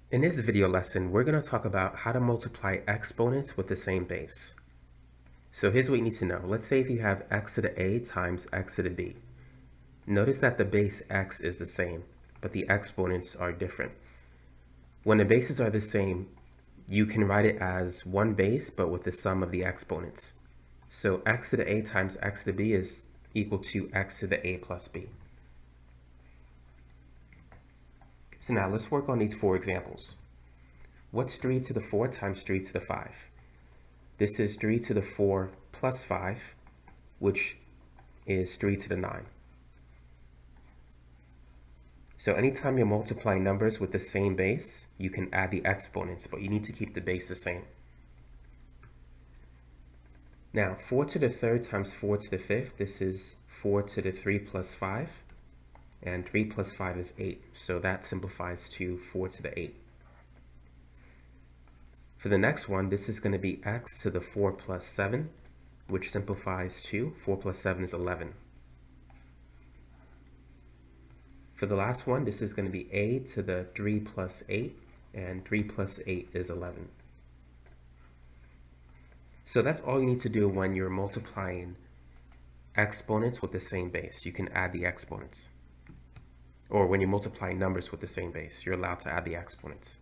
In this video lesson, we're going to talk about how to multiply exponents with the same base. So here's what you need to know. Let's say if you have x to the a times x to the b. Notice that the base x is the same, but the exponents are different. When the bases are the same, you can write it as one base, but with the sum of the exponents. So x to the a times x to the b is equal to x to the a plus b. So now let's work on these four examples. What's 3 to the 4 times 3 to the 5? This is 3 to the 4 plus 5, which is 3 to the 9. So anytime you're multiplying numbers with the same base, you can add the exponents, but you need to keep the base the same. Now, 4 to the 3rd times 4 to the 5th, this is 4 to the 3 plus 5, and 3 plus 5 is 8, so that simplifies to 4 to the 8. For the next one, this is going to be x to the 4 plus 7, which simplifies to 4 plus 7 is 11. For the last one, this is going to be a to the 3 plus 8, and 3 plus 8 is 11. So that's all you need to do when you're multiplying exponents with the same base. You can add the exponents. Or when you're multiplying numbers with the same base, you're allowed to add the exponents.